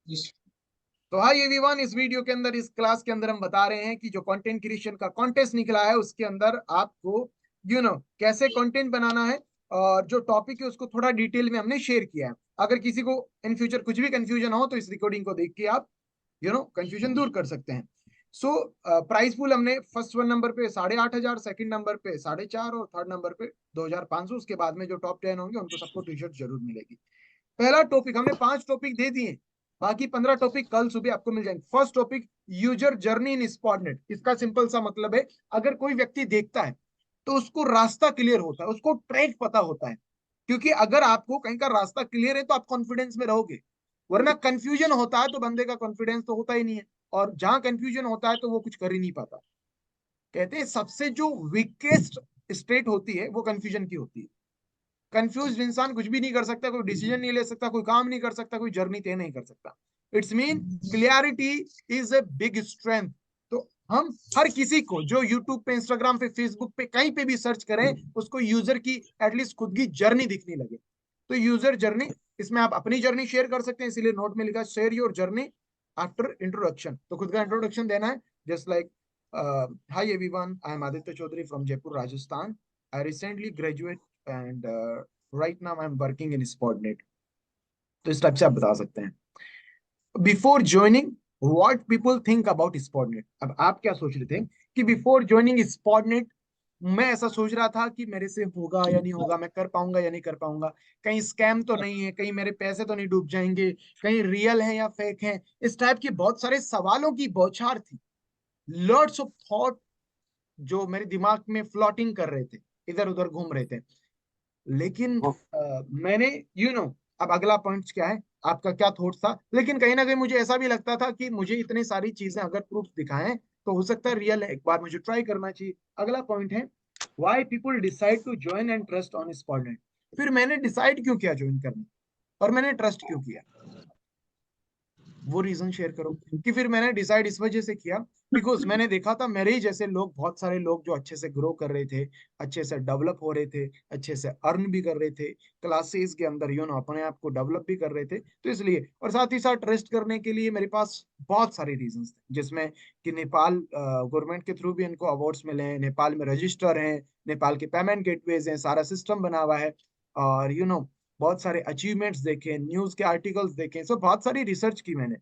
तो hi everyone, इस video के अंदर, इस क्लास के अंदर हम बता रहे हैं कि जो कंटेंट क्रिएशन का कॉन्टेस्ट निकला है उसके अंदर आपको कैसे कंटेंट बनाना है, और जो टॉपिक है उसको थोड़ा डिटेल में हमने शेयर किया है। अगर किसी को इन फ्यूचर कुछ भी कंफ्यूजन हो तो इस रिकॉर्डिंग को देख के आप कंफ्यूजन दूर कर सकते हैं। सो प्राइस पूल हमने फर्स्ट वन नंबर पे 8,500, सेकंड नंबर पे 4,500 और थर्ड नंबर पे 2,500। उसके बाद में जो टॉप 10 होंगे उनको सबको टी शर्ट जरूर मिलेगी। पहला टॉपिक हमने 5 टॉपिक दे दिए, बाकी 15 टॉपिक कल सुबह आपको मिल जाएंगे। First topic, user journey in Spotnet. इसका सिंपल सा मतलब है, अगर कोई व्यक्ति देखता है तो उसको रास्ता क्लियर होता है, उसको ट्रैक पता होता है। क्योंकि अगर आपको कहीं का रास्ता क्लियर है तो आप कॉन्फिडेंस में रहोगे, वरना कंफ्यूजन होता है तो बंदे का कॉन्फिडेंस तो होता ही नहीं है। और जहां कंफ्यूजन होता है तो वो कुछ कर ही नहीं पाता। कहते हैं सबसे जो वीकेस्ट स्टेट होती है वो कंफ्यूजन की होती है। कंफ्यूज इंसान कुछ भी नहीं कर सकता, कोई डिसीजन नहीं ले सकता, कोई काम नहीं कर सकता, कोई जर्नी तय नहीं कर सकता। It's mean clarity is a big strength. तो हम हर किसी को जो यूट्यूब पे, इंस्टाग्राम पे, फेसबुक पे, कहीं पे भी सर्च करें, उसको यूजर की एटलीस्ट खुद की जर्नी दिखने लगे। तो यूजर जर्नी, इसमें आप अपनी जर्नी शेयर कर सकते हैं, इसीलिए नोट में लिखा share your journey after introduction. तो खुद का इंट्रोडक्शन देना है, just like hi everyone, I am Aditya Chaudhary from Jaipur Rajasthan. I recently graduate and right now I am working in Spotnet. तो इस टाइप से आप बता सकते हैं। Before joining, what people think about Spotnet. अब आप क्या सोच रहे थे कि बिफोर ज्वाइनिंग स्पॉटनेट मैं ऐसा सोच रहा था कि मेरे से होगा या नहीं होगा, मैं कर पाऊंगा या नहीं कर पाऊंगा, कहीं स्कैम तो नहीं है, कहीं मेरे पैसे तो नहीं डूब जाएंगे, कहीं रियल है या फेक है। इस टाइप की बहुत सारे सवालों की बौछार थी, लॉट्स ऑफ थॉट जो मेरे दिमाग में फ्लोटिंग कर रहे थे, इधर उधर घूम रहे थे। लेकिन मैंने अब अगला पॉइंट क्या है, आपका क्या थॉट था। लेकिन कहीं ना कहीं मुझे ऐसा भी लगता था कि मुझे इतनी सारी चीजें अगर प्रूफ दिखाएं तो हो सकता है रियल है, एक बार मुझे ट्राई करना चाहिए। अगला पॉइंट है, why people decide to join and trust on Spotnet. फिर मैंने डिसाइड क्यों किया ज्वाइन करने, और मैंने ट्रस्ट क्यों किया, वो रीजन शेयर करो। कि फिर मैंने डिसाइड इस वजह से किया, बिकॉज मैंने देखा था मेरे ही जैसे लोग, बहुत सारे लोग जो अच्छे से ग्रो कर रहे थे, अच्छे से डेवलप हो रहे थे, अच्छे से अर्न भी कर रहे थे क्लासेस के अंदर, अपने आप को डेवलप भी कर रहे थे। तो इसलिए, और साथ ही साथ ट्रस्ट करने के लिए मेरे पास बहुत सारे रीजन थे, जिसमें कि नेपाल गवर्नमेंट के थ्रू भी इनको अवार्ड्स मिले हैं, नेपाल में रजिस्टर हैं, नेपाल के पेमेंट गेटवेज हैं, सारा सिस्टम बना हुआ है। और बहुत सारे अचीवमेंट्स देखे, न्यूज के आर्टिकल्स देखे, सो बहुत सारी रिसर्च की मैंने।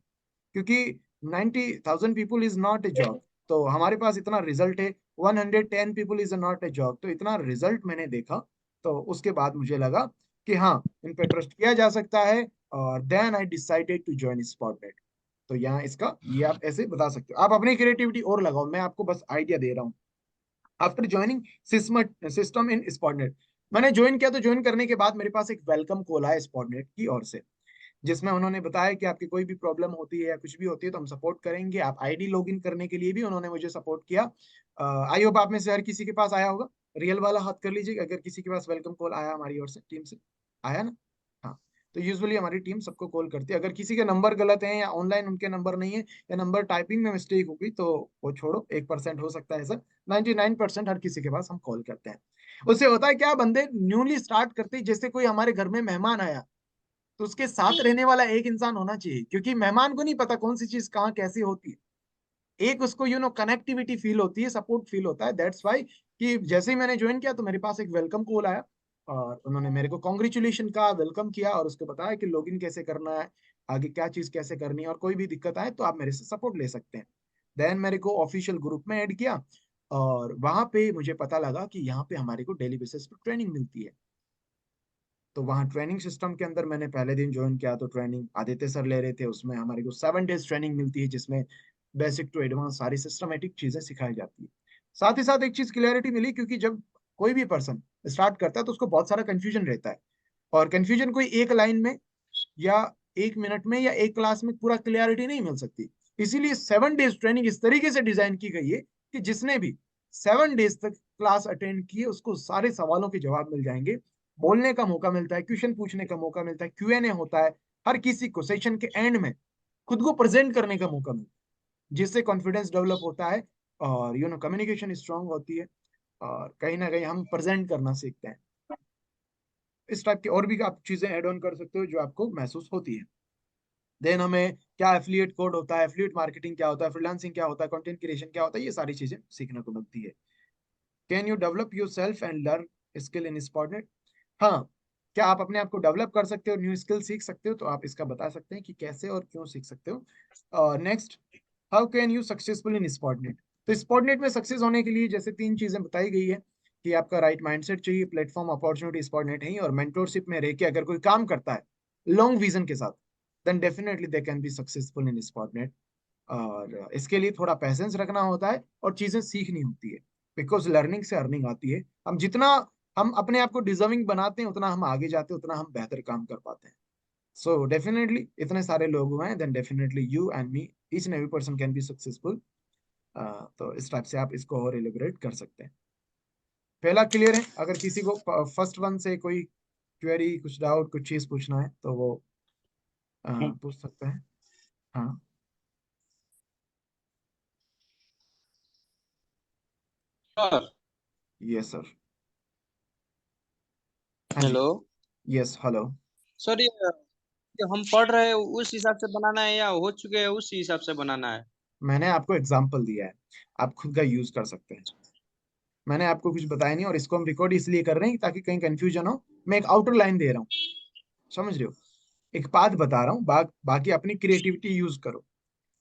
क्योंकि 90,000 people is not A job, तो हमारे पास इतना रिजल्ट है। 110 people is not A job, तो इतना रिजल्ट मैंने देखा। तो उसके बाद मुझे लगा कि हाँ, इन पे ट्रस्ट किया जा सकता है। और then I decided to join Spotnet. तो यहाँ इसका ये आप ऐसे बता सकते हो, आप अपनी क्रिएटिविटी और लगाओ, मैं आपको बस आइडिया दे रहा हूँ। आफ्टर ज्वाइनिंग सिस्टम इन स्पॉटनेट, मैंने ज्वाइन किया। तो ज्वाइन करने के बाद मेरे पास एक वेलकम कॉल आया स्पॉटनेट की ओर से, जिसमें उन्होंने बताया कि आपकी कोई भी प्रॉब्लम होती है या कुछ भी होती है तो हम सपोर्ट करेंगे। आप आईडी लॉगिन करने के लिए भी उन्होंने मुझे सपोर्ट किया। आई होप आप में से हर किसी के पास आया होगा। रियल वाला हाथ कर लीजिए अगर किसी के पास वेलकम कॉल आया हमारी ओर से, टीम से। आया ना? हाँ। तो यूजुअली हमारी टीम सबको कॉल करती है। अगर किसी के नंबर गलत है या ऑनलाइन उनके नंबर नहीं है या नंबर टाइपिंग में मिस्टेक होगी तो वो छोड़ो, 1% हो सकता है सर। 99% हर किसी के पास हम कॉल करते हैं। उससे होता है क्या, बंदे न्यूली स्टार्ट करते ही, जैसे कोई हमारे घर में मेहमान आया तो उसके साथ रहने वाला एक इंसान होना चाहिए, क्योंकि मेहमान को नहीं पता कौन सी चीज कहाँ कैसी होती है। एक उसको कनेक्टिविटी फील होती है, सपोर्ट फील होता है। दैट्स वाई कि जैसे ही मैंने ज्वाइन किया तो मेरे पास एक वेलकम कॉल आया, और उन्होंने मेरे को कॉन्ग्रेचुलेशन का वेलकम किया और उसको बताया कि लॉगिन कैसे करना है, आगे क्या चीज कैसे करनी है, और कोई भी दिक्कत आए तो आप मेरे से सपोर्ट ले सकते हैं। देन मेरे को ऑफिशियल ग्रुप में ऐड किया, और वहां पे मुझे पता लगा कि यहाँ पे हमारे को डेली बेसिस पर ट्रेनिंग मिलती है। तो वहाँ ट्रेनिंग सिस्टम के अंदर मैंने पहले दिन ज्वाइन किया तो ट्रेनिंग आदित्य सर ले रहे थे। उसमें हमारे को 7 डेज ट्रेनिंग मिलती है, जिसमें बेसिक टू एडवांस सारी सिस्टमेटिक चीजें सिखाई जाती है। साथ ही साथ एक चीज क्लियरिटी मिली, क्योंकि जब कोई भी पर्सन स्टार्ट करता है तो उसको बहुत सारा कंफ्यूजन रहता है, और कंफ्यूजन कोई एक लाइन में या 1 मिनट में या एक क्लास में पूरा क्लियरिटी नहीं मिल सकती। इसीलिए 7 डेज ट्रेनिंग इस तरीके से डिजाइन की गई है कि जिसने भी 7 डेज तक क्लास अटेंड किए उसको सारे सवालों के जवाब मिल जाएंगे, बोलने का मौका मिलता है, क्वेश्चन पूछने का मौका मिलता है, Q&A होता है, हर किसी को सेशन के एंड में खुद को प्रेजेंट करने का मौका मिलता है, जिससे कॉन्फिडेंस डेवलप होता है, और कम्युनिकेशन स्ट्रांग होती है, और कहीं ना कहीं हम प्रेजेंट करना सीखते हैं। इस टाइप की और भी आप चीजें ऐड ऑन कर सकते हो जो आपको महसूस होती है। देन हमें क्या एफिलिएट कोड होता है, एफिलिएट मार्केटिंग क्या होता है, फ्रीलांसिंग क्या होता है, कंटेंट क्रिएशन क्या होता है, ये सारी चीजें सीखने को मिलती है। Can you develop your self and learn skill in Spotnet? हाँ, क्या आप अपने आप को डेवलप कर सकते हो, न्यू स्किल सीख सकते हो? तो आप इसका बता सकते हैं कि कैसे और क्यों सीख सकते हो। Next, how can you successful in Spotnet? तो स्पॉटनेट में सक्सेस होने के लिए जैसे तीन चीजें बताई गई है कि आपका राइट माइंडसेट चाहिए, प्लेटफॉर्म अपॉर्चुनिटी स्पॉटनेट है, और मेंटोरशिप में रह के अगर कोई काम करता है लॉन्ग विजन के साथ, then definitely they can be successful in Spotnet. और इसके लिए थोड़ा पैसेंस रखना होता है और चीजें सीखनी होती है, बिकॉज लर्निंग से अर्निंग आती है। हम जितना हम अपने आप को डिजर्विंग बनाते हैं, उतना हम आगे जाते हैं, उतना हम बेहतर काम कर पाते हैं। सो डेफिनेटली इतने सारे लोग हुए हैं, then definitely you and me, each and every person can be successful. तो इस टाइप से आप इसको और एलिबरेट कर सकते हैं। पहला क्लियर है? अगर किसी को फर्स्ट वन से कोई क्वेरी, कुछ डाउट, कुछ चीज पूछना है तो वो पूछ सकते हैं। हाँ। सर। Yes sir. हाँ जी। हेलो। Yes hello. सर, ये हम पढ़ रहे हैं उस हिसाब से बनाना है या हो चुके हैं उस हिसाब से बनाना है? मैंने आपको एग्जाम्पल दिया है, आप खुद का यूज कर सकते हैं। मैंने आपको कुछ बताया नहीं, और इसको हम रिकॉर्ड इसलिए कर रहे हैं ताकि कहीं कंफ्यूजन हो। मैं एक आउटर लाइन दे रहा हूँ, समझ रहे हो? एक पाथ बता रहा हूँ, बाकी अपनी क्रिएटिविटी यूज करो।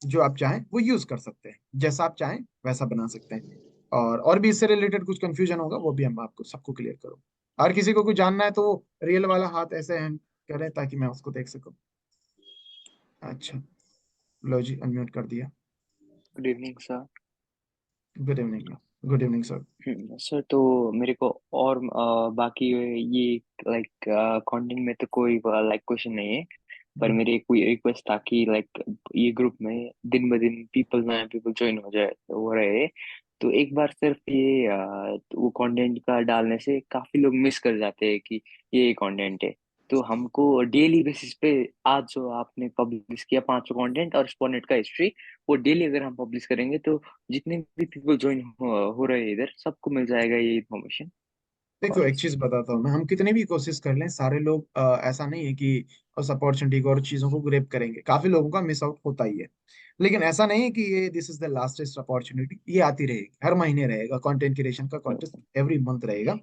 जो आप चाहें वो यूज कर सकते हैं, जैसा आप चाहें वैसा बना सकते हैं। और भी इससे रिलेटेड कुछ कंफ्यूजन होगा वो भी हम आपको सबको क्लियर करो। और किसी को कुछ जानना है तो वो रियल वाला हाथ ऐसे हैंड करें ताकि मैं उसको देख सकूं। अच्छा, लो जी, अनम्यूट कर दिया। Good evening sir. Good evening. Good evening sir. Sir तो मेरे को और बाकी ये लाइक कंटेंट में तो कोई लाइक क्वेश्चन नहीं है, पर हम्म। मेरी कोई रिक्वेस्ट था कि लाइक ये ग्रुप में दिन ब दिन पीपल नए पीपल ज्वाइन हो रहे हैं। तो एक बार सिर्फ ये वो कंटेंट का डालने से काफी लोग मिस कर जाते हैं कि ये कंटेंट है। तो हमको डेली बेसिस पे आज जो आपने पब्लिश किया पांचों कंटेंट और स्पॉनेट का हिस्ट्री, वो डेली अगर हम पब्लिश करेंगे तो जितने भी पीपल ज्वाइन हो रहे हैं इधर सबको मिल जाएगा ये इन्फॉर्मेशन। देखो, और एक चीज बताता हूँ मैं, हम कितनी भी कोशिश कर लें, सारे लोग ऐसा नहीं है कि उस अपॉर्चुनिटी को और चीजों को ग्रेप करेंगे, काफी लोगों का मिस आउट होता ही है। लेकिन ऐसा नहीं है कि ये दिस इज द लास्टेस्ट अपॉर्चुनिटी, ये आती रहेगी, हर महीने रहेगा कंटेंट क्रिएशन का कॉन्टेस्ट, एवरी मंथ रहेगा।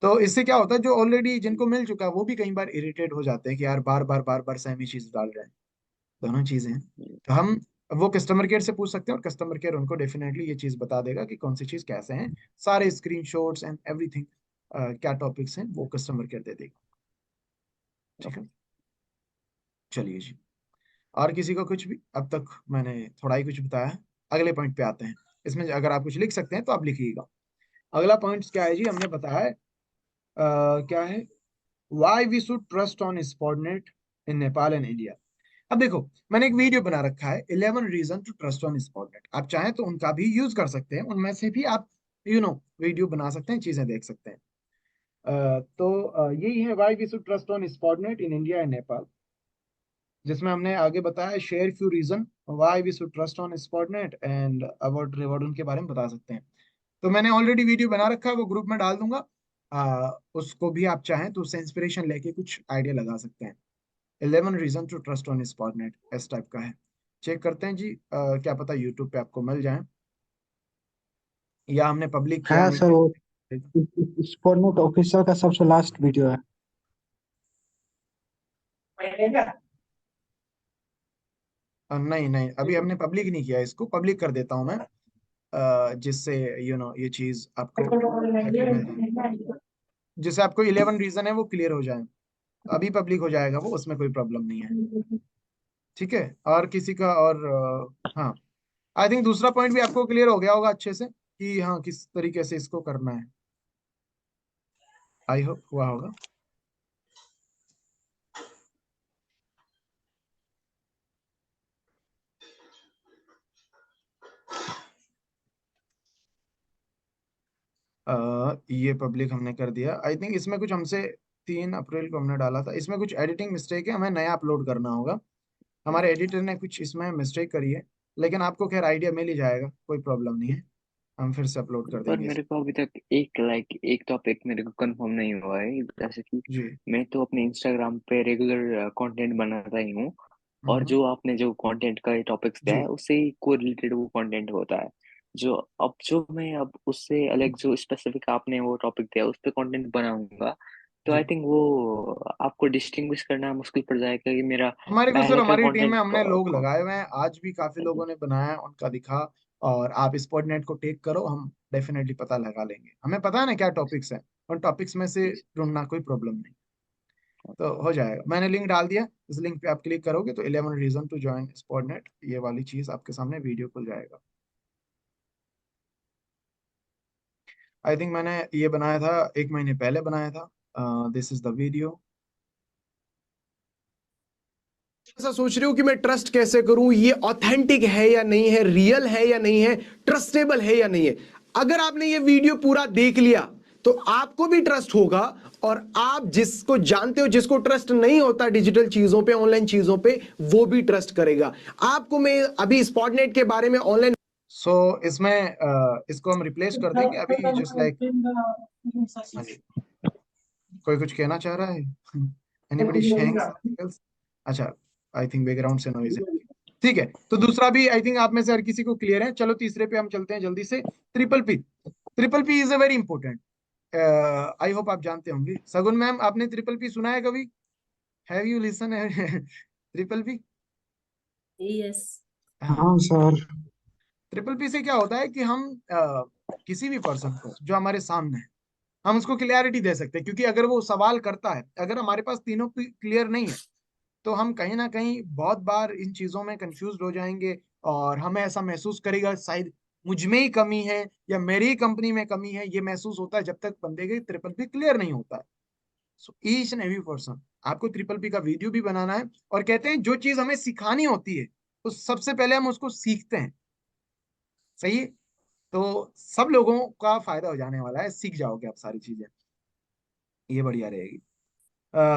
तो इससे क्या होता है, जो ऑलरेडी जिनको मिल चुका है वो भी कई बार इरिटेट हो जाते हैं कि यार बार बार सेम ही चीज डाल रहे हैं। दोनों चीजें हैं। तो हम वो कस्टमर केयर से पूछ सकते हैं, और कस्टमर केयर उनको डेफिनेटली ये चीज बता देगा कि कौन सी चीज कैसे हैं, सारे स्क्रीनशॉट्स एंड एवरीथिंग, क्या टॉपिक्स हैं, वो कस्टमर केयर दे देगा। ठीक है, चलिए जी। और किसी को कुछ भी? अब तक मैंने थोड़ा ही कुछ बताया है। अगले पॉइंट पे आते हैं। इसमें अगर आप कुछ लिख सकते हैं तो आप लिखिएगा। अगला पॉइंट क्या है जी? हमने बताया है, क्या है, why we should trust on Spotnet in Nepal and India. अब देखो, मैंने एक वीडियो बना रखा है, 11 reason to trust on Spotnet. आप चाहें तो उनका भी यूज कर सकते हैं, उनमें से भी आप वीडियो बना सकते हैं, चीजें देख सकते हैं। यही है why we should trust on Spotnet in India and Nepal, जिसमें हमने आगे बताया share few reason why we should trust on Spotnet and about reward, उनके बारे में बता सकते हैं। तो मैंने ऑलरेडी वीडियो बना रखा है, वो ग्रुप में डाल दूंगा। उसको भी आप चाहें तो उससे इंस्पिरेशन लेके कुछ आइडिया लगा सकते हैं। 11 रीजन टू ट्रस्ट ऑन स्पॉटनेट इस टाइप का है। चेक करते हैं जी, क्या पता यूट्यूब पे आपको मिल जाए, या हमने पब्लिक किया हाँ नहीं सर, वो तो। स्पोर्टनोट ऑफिसर का सबसे लास्ट वीडियो है। नहीं नहीं, अभी हमने पब्लिक नहीं किया, इसको पब्लिक कर देता हूँ मैं, जिससे ये चीज आपको देखने मिल जाए, जिससे आपको 11 रीजन है वो क्लियर हो जाए। अभी पब्लिक हो जाएगा वो, उसमें कोई प्रॉब्लम नहीं है। ठीक है। और किसी का और हाँ, आई थिंक दूसरा पॉइंट भी आपको क्लियर हो गया होगा अच्छे से कि हाँ किस तरीके से इसको करना है। आई होप हुआ होगा। ये पब्लिक हमने कर दिया। आई थिंक इसमें कुछ हमसे 3 अप्रैल को हमने डाला था, इसमें कुछ एडिटिंग मिस्टेक है, हमें नया अपलोड करना होगा। हमारे एडिटर ने कुछ इसमें मिस्टेक करी है, लेकिन आपको खैर आइडिया मिल ही जाएगा, कोई प्रॉब्लम नहीं है। हम फिर से अपलोड कर पर देंगे मेरे इसको। को अभी तक एक टॉपिक मेरे को कंफर्म नहीं हुआ है, जैसे कि जी। मैं तो अपने इंस्टाग्राम पे रेगुलर कंटेंट बनाता ही हूँ। और जो आपने जो कंटेंट का टॉपिक्स दिया जी है उससे कोरिलेटेड वो कंटेंट होता है। जो मैं अब उससे अलग जो स्पेसिफिक आपने वो टॉपिक दिया उस पे कंटेंट बनाऊंगा, तो जी। आई थिंक वो आपको डिस्टिंग्विश करना मुश्किल पड़ जाएगा कि मेरा हमारे को सर, पहले का हमारी टीम में कंटेंट हमने लोग लगाए हुए हैं, आज भी काफी लोगों ने बनाया, उनका दिखा। और आप स्पॉटनेट को टेक करो, हम डेफिनेटली पता लगा लेंगे। हमें पता है ना क्या टॉपिक्स हैं, उन टॉपिक्स में से ढूंढना कोई प्रॉब्लम नहीं। तो हो जाएगा, मैंने लिंक डाल दिया, इस लिंक पे आप क्लिक करोगे तो 11 रीजन टू ज्वाइन स्पॉटनेट, ये वाली चीज आपके सामने वीडियो खुल जाएगा। आई थिंक मैंने ये बनाया था 1 महीने पहले बनाया था। This is the video. ऐसा सोच रहे हो कि मैं ट्रस्ट कैसे करूं, ये ऑथेंटिक है या नहीं है, रियल है या नहीं है, ट्रस्टेबल है या नहीं है। अगर आपने ये वीडियो पूरा देख लिया तो आपको भी ट्रस्ट होगा, और आप जिसको जानते हो, जिसको ट्रस्ट नहीं होता डिजिटल चीजों पे, ऑनलाइन चीजों पे, वो भी ट्रस्ट करेगा आपको। मैं अभी स्पॉटनेट के बारे में ऑनलाइन सो इसमें इसको हम रिप्लेस कर देंगे अभी, जस्ट लाइक। हाँ जी, कोई कुछ कहना चाह रहा है? Anybody saying something else? अच्छा, आई थिंक बैकग्राउंड से नॉइज है। ठीक है, तो दूसरा भी आई थिंक आप में से हर किसी को क्लियर है। चलो तीसरे पे हम चलते हैं जल्दी से। Triple P. Triple P is a very important, I hope आप जानते होंगे। सगुन मैम, आपने ट्रिपल पी सुना है कभी? Have you listen triple P? Yes. हाँ सर। ट्रिपल पी से क्या होता है कि हम किसी भी पर्सन को जो हमारे सामने है, हम उसको क्लियरिटी दे सकते हैं। क्योंकि अगर वो सवाल करता है, अगर हमारे पास तीनों क्लियर नहीं है, तो हम कहीं ना कहीं बहुत बार इन चीजों में कंफ्यूज हो जाएंगे, और हमें ऐसा महसूस करेगा शायद मुझ में ही कमी है या मेरी ही कंपनी में कमी है। ये महसूस होता है जब तक बंदे के ट्रिपल पी क्लियर नहीं होता है। So each and every person, आपको ट्रिपल पी का वीडियो भी बनाना है। और कहते हैं जो चीज हमें सिखानी होती है, तो सबसे पहले हम उसको सीखते हैं। सही है? तो सब लोगों का फायदा हो जाने वाला है, सीख जाओगे आप सारी चीजें, ये बढ़िया रहेगी।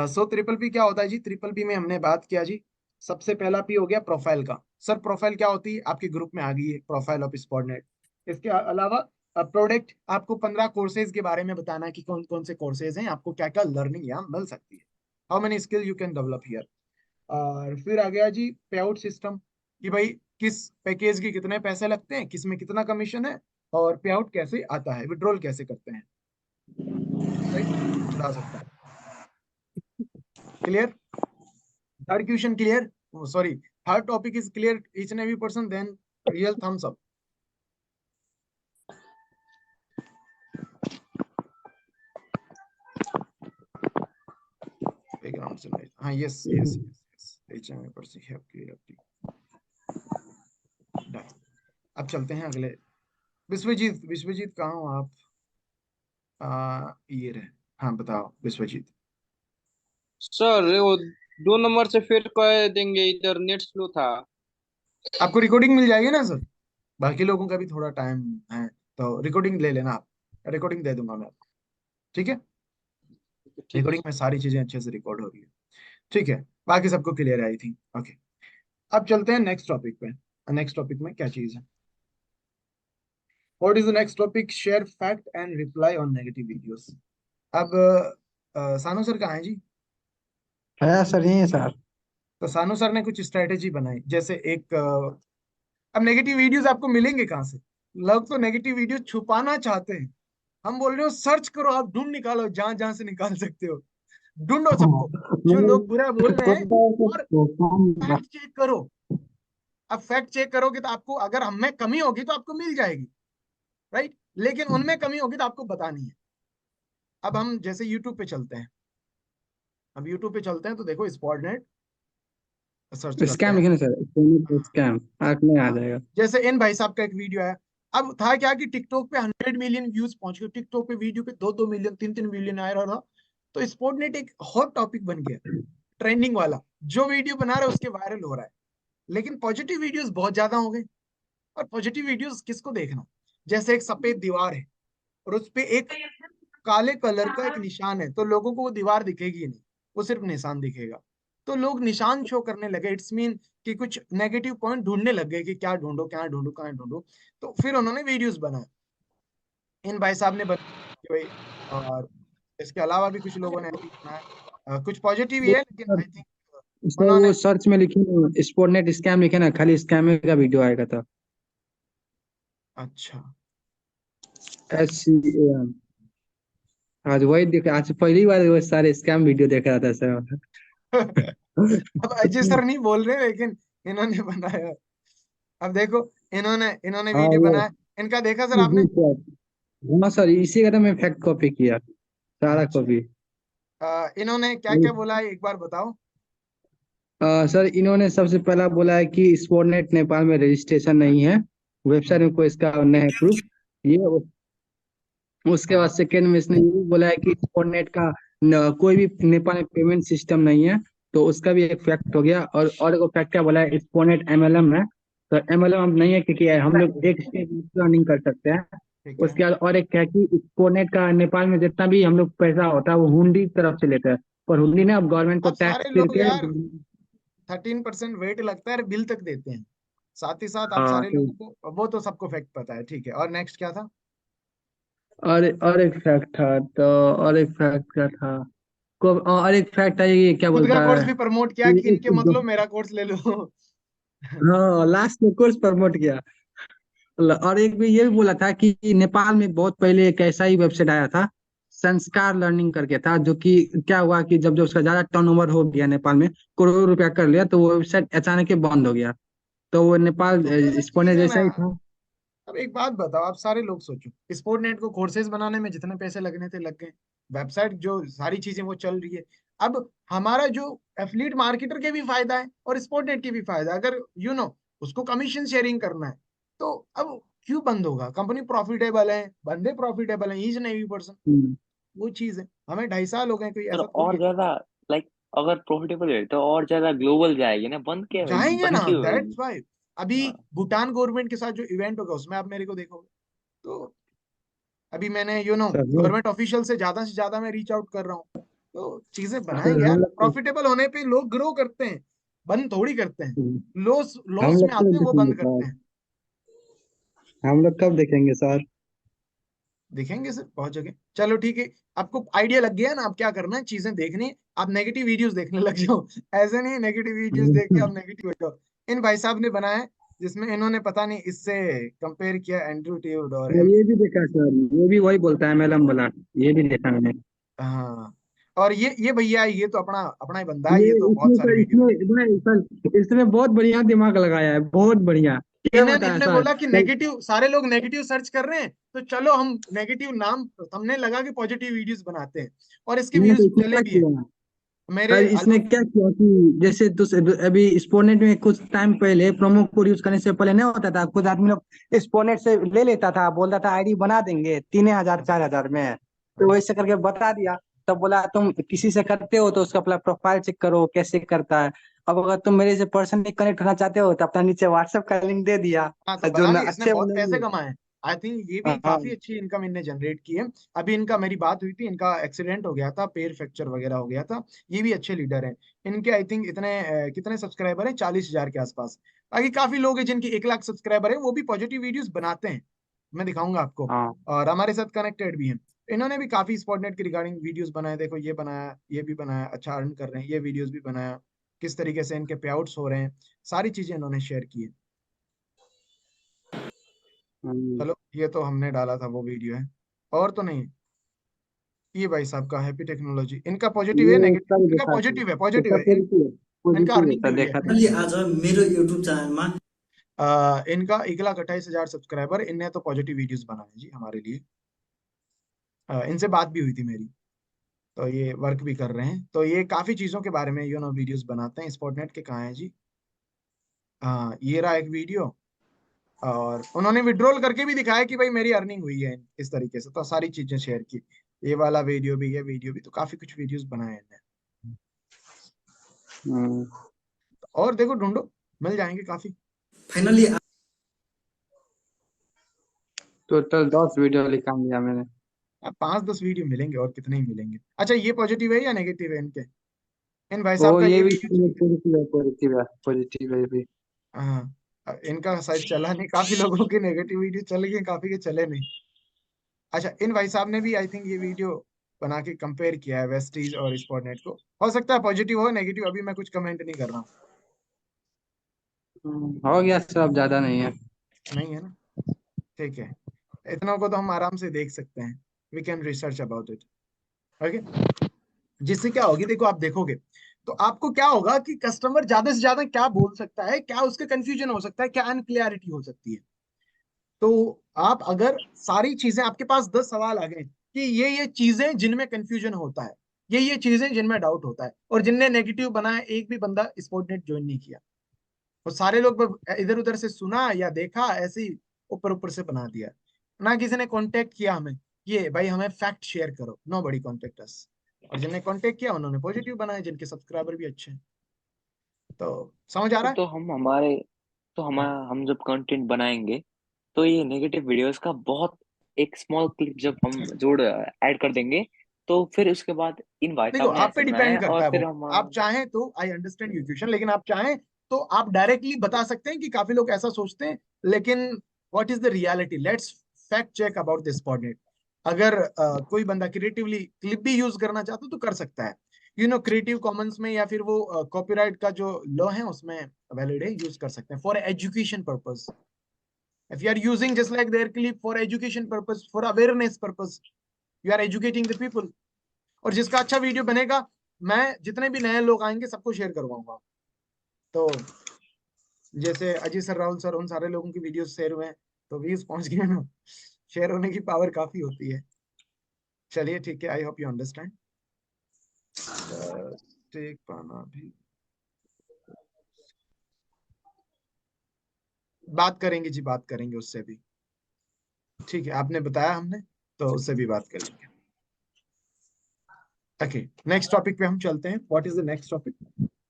सो ट्रिपल पी क्या होता है जी? ट्रिपल पी में हमने बात किया जी, सबसे पहला पी हो गया प्रोफाइल का। सर प्रोफाइल क्या होती है? आपके ग्रुप में आ गई है प्रोफाइल ऑफ स्पॉटनेट। इसके अलावा प्रोडक्ट, आपको 15 कोर्सेज के बारे में बताना है कि कौन कौन से कोर्सेज हैं, आपको क्या क्या लर्निंग यहाँ मिल सकती है, how many skill you can develop here. और फिर आ गया जी पे आउट सिस्टम, कि भाई किस पैकेज के कितने पैसे लगते हैं, किस में कितना कमीशन है, और पे आउट कैसे आता है, विड्रॉल कैसे करते हैं। राइट, बता सकता है। Clear? Third question clear? Sorry, third topic is clear each and every person, then real thumbs up. Background से नॉइज, हाँ yes yes yes, each and every person have clarity. Done. अब चलते हैं अगले। विश्वजीत, विश्वजीत कहाँ हो आप? ये रहे। हाँ बताओ विश्वजीत। सर वो 2 नंबर से फिर कह देंगे, इधर नेट स्लो था। आपको रिकॉर्डिंग मिल जाएगी ना सर? बाकी लोगों का भी थोड़ा टाइम है, तो रिकॉर्डिंग ले लेना आप, रिकॉर्डिंग दे दूंगा मैं आपको। ठीक है, ठीक है रिकॉर्डिंग में सर। सारी चीजें अच्छे से रिकॉर्ड हो रही है। ठीक है, बाकी सबको क्लियर है आई थिंक। ओके, अब चलते हैं नेक्स्ट टॉपिक पे। नेक्स्ट टॉपिक में क्या चीज है? What is the next topic? Share fact and reply on negative videos. अब सानू सर कहाँ है जी? है सर, यही है सर। तो सानू सर ने कुछ स्ट्रेटेजी बनाई, जैसे एक अब नेगेटिव वीडियोस आपको मिलेंगे कहाँ से? लोग तो नेगेटिव वीडियो छुपाना चाहते हैं। हम बोल रहे हो सर्च करो, आप ढूंढ निकालो जहां जहां से निकाल सकते हो, ढूंढो सबको, जो मैंने लोग बुरा बोल रहे हैं। सोचा है कि और प्रोग्राम फैक्ट चेक करो। अब फैक्ट चेक करोगे तो आपको, अगर हम में कमी होगी तो आपको मिल जाएगी, राइट, लेकिन उनमें कमी होगी तो आपको बतानी है। अब हम जैसे यूट्यूब पे चलते हैं, अब यूट्यूब पे चलते हैं तो देखो स्पॉटनेट सर्च करते स्कैम हैं। लिखे ना सर, स्कैम आंख में आ हाँ, जाएगा। जैसे इन भाई साहब का एक वीडियो है। अब था क्या कि टिकटॉक पे 100 मिलियन व्यूज पहुंच गए, टिकटॉक पे वीडियो पे 2-2 मिलियन 3-3 मिलियन आ रहा था। तो स्पॉटनेट एक हॉट टॉपिक बन गया, ट्रेंडिंग वाला। जो वीडियो बना रहा है उसके वायरल हो रहा है। लेकिन पॉजिटिव वीडियोस बहुत ज्यादा हो गए। और पॉजिटिव वीडियोस किसको देखना? जैसे एक सफेद दीवार है और उस पे एक काले कलर का एक निशान है, तो लोगों को वो दीवार दिखेगी ही नहीं, वो सिर्फ निशान दिखेगा। तो लोग निशान शो करने लगे, इट्स मीन कि कुछ नेगेटिव पॉइंट ढूंढने लग गए कि क्या ढूंढो, क्या ढूंढो, कहाँ ढूंढो। तो फिर उन्होंने वीडियोस बनाए, इन भाई साहब ने बनाया कि भाई। और इसके अलावा भी कुछ लोगों ने ऐसे ही बनाया, कुछ पॉजिटिव ही है लेकिन आई थिंक सर उन्होंने वो सर्च में लिखे ना स्पोर्टनेट स्कैम लिखे ना, खाली स्कैम का वीडियो आएगा था। अच्छा SCAM। आज वही देख, आज पहली बार वो सारे स्कैम वीडियो देख रहा था सर। अब अजय सर नहीं बोल रहे लेकिन इन्होंने बनाया। अब देखो इन्होंने इन्होंने हाँ वीडियो वो बनाया। इनका देखा सर आपने? जी सर। हाँ सर, इसी का तो मैं फैक्ट कॉपी किया, सारा अच्छा कॉपी। इन्होंने क्या क्या बोला है एक बार बताओ। सर इन्होंने सबसे पहला बोला है कि स्पोर्टनेट नेपाल में रजिस्ट्रेशन नहीं है, वेबसाइट हम्म, में कोई इसका नहीं है प्रूफ। ये उसके बाद हाँ सेकेंड में इसने ये भी बोला है कि स्पोर्टनेट का कोई भी नेपाल में पेमेंट सिस्टम नहीं है, तो उसका भी एक फैक्ट हो गया। और एक फैक्ट क्या बोला है, स्पोर्टनेट MLM है, तो MLM अब नहीं है क्योंकि हम लोग एक स्टेज अर्निंग कर सकते हैं। ठीक है। उसके बाद और एक क्या है कि स्पोर्टनेट का नेपाल में जितना भी हम लोग पैसा होता है वो हुंडी तरफ से लेते हैं, पर हुंडी ने अब गवर्नमेंट को अब टैक्स सारे फिर लोग के। यार 13% वेट लगता है बिल तक देते हैं। साथ ही साथ आप हाँ सारे लोगों को वो तो सबको फैक्ट पता है। ठीक है और नेक्स्ट क्या था? और एक फैक्ट था, तो और एक फैक्ट क्या था, और एक फैक्ट है, ये क्या खुद का बोलता कोर्स है भी प्रमोट किया कि कि इनके मतलब मेरा कोर्स ले लो। हाँ लास्ट में कोर्स प्रमोट किया। और एक भी ये भी बोला था कि नेपाल में बहुत पहले एक ऐसा ही वेबसाइट आया था, संस्कार लर्निंग करके था, जो कि क्या हुआ कि जब जब उसका ज्यादा टर्नओवर हो गया नेपाल में, करोड़ों रुपया कर लिया, तो वो वेबसाइट अचानक ही बंद हो गया। तो वो नेपाल तो अलग चीज स्पोर्टनेट है जैसा ना। ही था। अब एक बात बताओ आप सारे लोग सोचो, स्पोर्टनेट को कोर्सेज बनाने में जितने पैसे लगने थे लग गए। वेबसाइट जो सारी चीजें वो चल रही है। अब हमारा जो एफिलिएट मार्केटर के भी फायदा है और स्पोर्टनेट की भी फायदा है। अगर उसको कमीशन शेयरिंग करना है तो अब क्यों बंद होगा? कंपनी प्रॉफिटेबल है, बंदे प्रॉफिटेबल है, ईच एंड एवरी पर्सन। हम्म। वो चीज है। हमें 2.5 साल हो गए, कोई पर ऐसा थोड़ी और है। ज्यादा लाइक अगर प्रॉफिटेबल है तो और ज्यादा ग्लोबल जाएगी ना, बंद क्या होगी, जाएंगे ना, बंद क्यों दैट्स होगी? वाई। अभी हाँ भूटान गवर्नमेंट के साथ जो इवेंट होगा उसमें आप मेरे को देखोगे। तो अभी मैंने सर गवर्नमेंट ऑफिशियल से ज्यादा मैं रीच आउट कर रहा हूँ। तो चीजें सर बनाएंगे हम यार। लोग प्रॉफिटेबल होने पे लोग ग्रो करते हैं, बंद थोड़ी करते हैं। लॉस हम लॉस लोग में कब आते हैं वो देखेंगे बंद करते सर? हैं। हम लोग कब देखेंगे सर? दिखेंगे सर बहुत जगह। चलो ठीक है। आपको आइडिया लग गया है ना, आप क्या करना है, चीजें देखनी है। आप नेगेटिव वीडियोस देखने लग जाओ। ऐसे नहीं नेगेटिव वीडियोस देख के आप नेगेटिव हो जाओ। इन भाई साहब ने बनाया है जिसमें इन्होंने पता नहीं इससे कंपेयर किया एंड्रयू टेड और ये भी देखा सर, ये भी वही बोलता है MLM वाला, ये भी देखा मैंने। हाँ। और ये भैया ये तो अपना अपना ही बंदा है, ये ये तो बहुत इसमें सारे सर, वीडियो इसमें बना। इसमें सर इसमें बहुत बढ़िया दिमाग लगाया है, बहुत बढ़िया। क्या इन्हें बताया इन्होंने सर बोला कि कल? नेगेटिव, सारे लोग नेगेटिव सर्च कर रहे हैं तो चलो हम नेगेटिव नाम हमने लगा के पॉजिटिव वीडियोस बनाते हैं। और इसके नहीं तो व्यूज इसने चले क्या भी हैं। किया मेरे सर, इसने लोग। क्या किया कि जैसे अभी स्पोनेट में कुछ टाइम पहले प्रोमो कोड यूज करने से पहले नहीं होता था, खुद आदमी लोग स्पोनेट से ले लेता था, बोलता था आईडी बना देंगे 3000 4000 में, तो हाँ, वैसे करके बता दिया। तब बोला तुम किसी से करते हो तो उसका अपना प्रोफाइल चेक करो कैसे करता है। अब अगर तुम मेरे से पर्सनली कनेक्ट होना चाहते हो तो अपना नीचे व्हाट्सएप का लिंक दे दिया। हाँ, तो जो बना न लिया। इसने अच्छे बहुत पैसे बनेंगे। कमाए हैं। आई थिंक ये भी हाँ काफी अच्छी इनकम इनने जनरेट की है। अभी इनका मेरी बात हुई थी, इनका एक्सीडेंट हो गया था, पैर फ्रैक्चर वगैरह हो गया था। ये भी अच्छे लीडर हैं। इनके आई थिंक इतने कितने सब्सक्राइबर हैं, 40,000 के आसपास। बाकी काफी लोग हैं जिनके 1 लाख सब्सक्राइबर हैं, वो भी पॉजिटिव वीडियोस बनाते हैं। मैं दिखाऊंगा आपको। हाँ। और हमारे साथ कनेक्टेड भी हैं। इन्होंने भी काफी स्पॉटनेट के रिगार्डिंग वीडियोस बनाए। देखो ये बनाया, ये भी बनाया, अच्छा अर्न कर रहे हैं, ये वीडियोस भी बनाया, किस तरीके से इनके पे आउट्स हो रहे हैं, सारी चीजें इन्होंने शेयर की है। हम्म। चलो ये तो हमने डाला था वो वीडियो है, और तो नहीं। ये भाई साहब का हैप्पी टेक्नोलॉजी, इनका पॉजिटिव है ये नेगेटिव? उसका भी इनका देखा था, पॉजिटिव है, उसका पॉजिटिव है, इनका पॉजिटिव है अर्निंग भी सर, हुई है। देखा था। मैले आज मेरो युट्युब च्यानलमा इनका 1,28,000 सब्सक्राइबर, इनने तो पॉजिटिव वीडियोस बनाए जी हमारे लिए। इनसे बात भी हुई थी मेरी। तो ये वर्क भी कर रहे हैं, तो ये काफी चीजों के बारे में वीडियोस बनाते हैं। स्पॉटनेट के कहाँ है जी? हाँ ये रहा एक वीडियो। और उन्होंने विड्रॉल करके भी दिखाया कि भाई मेरी अर्निंग हुई है इस तरीके से, तो सारी चीजें शेयर की। ये वाला वीडियो भी, ये वीडियो भी, तो काफी कुछ वीडियोस बनाए हैं इनने। हम्म। और देखो ढूंढो, मिल जाएंगे काफी। फाइनली टोटल 10 वीडियो निकाल लिया मैंने। अब 5-10 वीडियो मिलेंगे और कितने ही मिलेंगे। अच्छा ये पॉजिटिव है या नेगेटिव है इनके? इन भाई वो साहब का ये ये भी वीडियो। पॉजिटिव है, पॉजिटिव है, पॉजिटिव है ये भी। हाँ। इनका शायद चला नहीं, काफी लोगों के नेगेटिव वीडियो चले गए, काफी के चले नहीं। अच्छा इन भाई साहब ने भी आई थिंक ये वीडियो बना के कंपेयर किया है वेस्टीज और स्पॉटनेट को। हो सकता है पॉजिटिव हो नेगेटिव, अभी मैं कुछ कमेंट नहीं कर रहा हूँ। हो गया सब, ज्यादा नहीं है। नहीं है ना, ठीक है, इतना को तो हम आराम से देख सकते हैं, we can research about it. Okay, जिससे क्या होगी, देखो आप देखोगे तो आपको क्या होगा कि कस्टमर ज्यादा से ज्यादा क्या बोल सकता है, क्या उसका कंफ्यूजन हो सकता है, क्या अनक्लियरिटी हो सकती है। तो आप अगर सारी चीजें, आपके पास 10 सवाल आ गए कि ये चीजें जिनमें कंफ्यूजन होता है, ये चीजें जिनमें डाउट होता है, और जिनने नेगेटिव बनाया, एक भी बंदा स्पॉटनेट ज्वाइन नहीं किया, और सारे लोग इधर उधर से सुना या देखा, ऐसे ही ऊपर ऊपर से बना दिया, ना किसी ने कांटेक्ट किया हमें, ये भाई हमें फैक्ट शेयर करो, नो बडी कॉन्टेक्ट अस। और जिनने कांटेक्ट किया उन्होंने पॉजिटिव बनाए, जिनके सब्सक्राइबर भी अच्छे हैं। तो समझ आ रहा है? तो हम जब कंटेंट बनाएंगे तो ये नेगेटिव वीडियोस का बहुत एक स्मॉल क्लिप जब हम जोड़ ऐड कर देंगे, तो फिर उसके बाद इनवाइट देखो हमें आप पे ऐसे बनाना डिपेंड है करता और है फिर वो, हम आप चाहें तो, आई अंडरस्टैंड योर क्वेश्चन, लेकिन आप चाहें तो आप डायरेक्टली बता सकते हैं कि काफी लोग ऐसा सोचते हैं, लेकिन what is the reality, let's fact check about this point. अगर कोई बंदा क्रिएटिवली क्लिप भी यूज करना चाहता तो कर सकता है, क्रिएटिव कॉमन्स में, या फिर वो कॉपीराइट का जो लॉ है उसमें वैलिड है, यूज कर सकते हैं for education purpose. If you are using just like their clip for education purpose, for awareness purpose, you are educating the people. और जिसका अच्छा वीडियो बनेगा, मैं जितने भी नए लोग आएंगे सबको शेयर करवाऊंगा। तो जैसे अजय सर, राहुल सर, उन सारे लोगों की वीडियो शेयर हुए हैं, तो व्यूज पहुंच गए ना, शेयर होने की पावर काफी होती है। चलिए ठीक है, आई होप यू अंडरस्टैंड। देख पाना भी, बात करेंगे जी, बात करेंगे उससे भी, ठीक है, आपने बताया हमने, तो उससे भी बात कर लेंगे। ओके, नेक्स्ट टॉपिक पे हम चलते हैं। What is the next topic?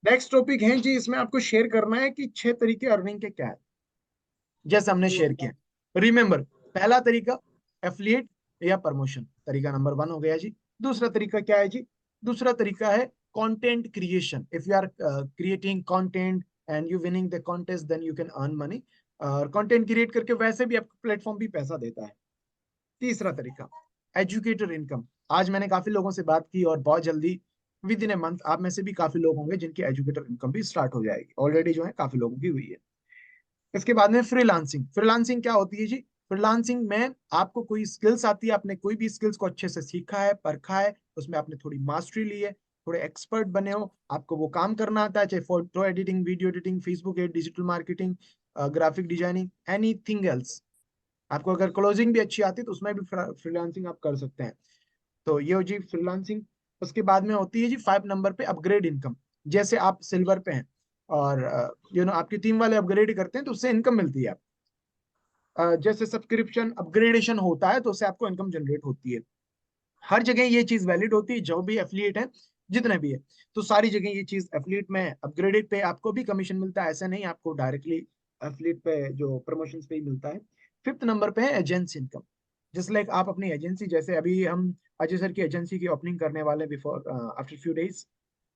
Next topic है जी, इसमें आपको शेयर करना है कि 6 तरीके अर्निंग के क्या है, जैसे हमने शेयर किया। रिमेंबर, पहला तरीका एफिलिएट या प्रमोशन, तरीका नंबर 1 हो गया जी। दूसरा तरीका क्या है जी? दूसरा तरीका है content creation. If you are creating content and you winning the contest, then you can earn money. और कंटेंट क्रिएट करके वैसे भी आपको प्लेटफॉर्म भी पैसा देता है। तीसरा तरीका एजुकेटर इनकम। आज मैंने काफी लोगों से बात की, और बहुत जल्दी विद इन ए मंथ आप में से भी काफी लोग होंगे जिनकी एजुकेटर इनकम भी स्टार्ट हो जाएगी, ऑलरेडी जो है काफी लोगों की हुई है। इसके बाद में फ्रीलांसिंग। फ्रीलांसिंग क्या होती है जी? फ्रीलांसिंग में आपको कोई स्किल्स आती है, आपने कोई भी स्किल्स को अच्छे से सीखा है, परखा है, उसमें आपने थोड़ी मास्टरी ली है, थोड़े एक्सपर्ट बने हो, आपको वो काम करना आता है, चाहे photo editing, video editing, Facebook ad, digital marketing, graphic designing, anything else. आपको अगर क्लोजिंग भी अच्छी आती है तो उसमें भी फ्रीलांसिंग आप कर सकते हैं। तो ये हो जी फ्रीलांसिंग। उसके बाद में होती है जी 5 नंबर पे अपग्रेड इनकम। जैसे आप सिल्वर पे हैं और आपकी टीम वाले अपग्रेड करते हैं तो उससे इनकम मिलती है। जैसे सब्सक्रिप्शन अपग्रेडेशन होता है तो उससे आपको इनकम जनरेट होती है। हर जगह ये चीज वैलिड होती है, जो भी एफिलिएट है, जितने भी है, तो सारी जगह ये चीज एफिलिएट में अपग्रेडेड पे आपको भी कमीशन मिलता है, ऐसा नहीं आपको डायरेक्टली एफिलिएट पे जो प्रमोशन पे ही मिलता है। 5th नंबर पे है एजेंसी इनकम। जस्ट लाइक आप अपनी एजेंसी, जैसे अभी हम अजय सर की एजेंसी की ओपनिंग करने वाले before after few days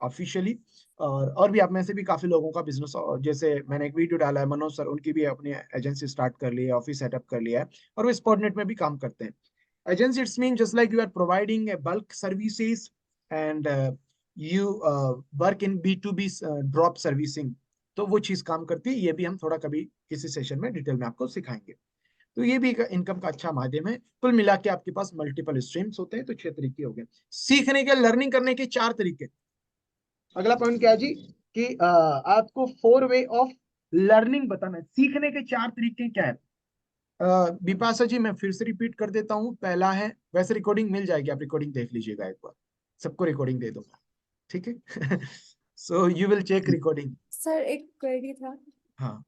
officially. और भी आप में से भी काफी लोगों का बिजनेस, जैसे मैंने एक वीडियो डाला है, मनोज सर, उनकी भी अपनी एजेंसी स्टार्ट कर ली है, ऑफिस सेटअप कर लिया है, और वो स्पॉटनेट में भी काम करते हैं। Agency, it's mean just like you are providing a bulk services and you work in B2B drop servicing, तो वो चीज काम करती है। ये भी हम थोड़ा कभी किसी सेशन में डिटेल में आपको सिखाएंगे। तो ये भी इनकम का अच्छा माध्यम है। कुल मिला के आपके पास मल्टीपल स्ट्रीम्स होते हैं। तो 6 तरीके हो गए सीखने के, लर्निंग करने के 4 तरीके। अगला पॉइंट क्या है जी कि आपको 4 वे ऑफ लर्निंग बताना है। सीखने के 4 तरीके क्या है? बिपाशा जी, मैं फिर से रिपीट कर देता हूँ। पहला है, वैसे रिकॉर्डिंग मिल जाएगी, आप रिकॉर्डिंग देख लीजिएगा एक बार, सबको रिकॉर्डिंग दे दूंगा, ठीक है? So you will check recording. Sir एक क्वेरी था। हाँ,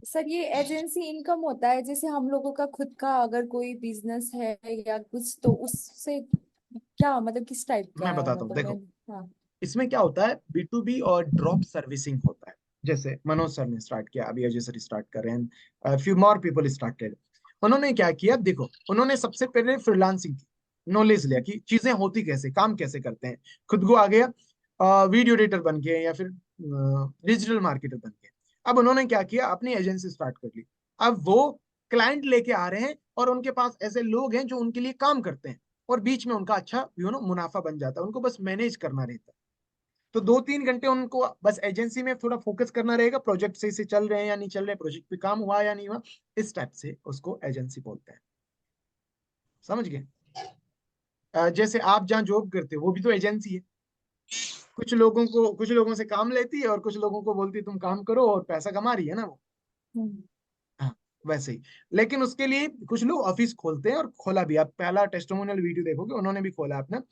सर ये एजेंसी इनकम होता है, जैसे हम लोगों का खुद का अगर कोई बिजनेस है या कुछ, तो उससे क्या मतलब किस टाइप का मैं है, बताता हूँ, मतलब मैं। देखो हाँ। इसमें क्या होता है, B2B और ड्रॉप सर्विसिंग होता है। जैसे मनोज सर ने स्टार्ट किया, अभी अजय सर स्टार्ट कर रहे हैं, फ्यू मोर पीपल स्टार्टेड। उन्होंने क्या किया, देखो उन्होंने सबसे पहले फ्रीलांसिंग की, नॉलेज लिया कि चीजें होती कैसे, काम कैसे करते हैं, खुद को आ गया वीडियो एडिटर बन के या फिर डिजिटल मार्केटर बन के। अब उन्होंने क्या किया, अपनी एजेंसी स्टार्ट कर ली। अब वो क्लाइंट लेके आ रहे हैं और उनके पास ऐसे लोग हैं जो उनके लिए काम करते हैं, और बीच में उनका अच्छा मुनाफा बन जाता है, उनको बस मैनेज करना रहता है। तो 2-3 घंटे उनको बस एजेंसी में थोड़ा फोकस करना रहेगा, प्रोजेक्ट सही से चल रहे हैं या नहीं चल रहे, प्रोजेक्ट पे काम हुआ या नहीं हुआ, इस टाइप से उसको एजेंसी बोलते हैं। समझ गए? जैसे आप जहाँ जॉब करते हो वो भी तो एजेंसी है, कुछ लोगों से काम लेती है और कुछ लोगों को बोलती है तुम काम करो, और पैसा कमा रही है ना वो। हाँ, वैसे ही। लेकिन उसके लिए कुछ लोग ऑफिस खोलते हैं, और खोला भी, आप पहला टेस्टिमोनियल वीडियो देखोगे उन्होंने भी खोला अपना।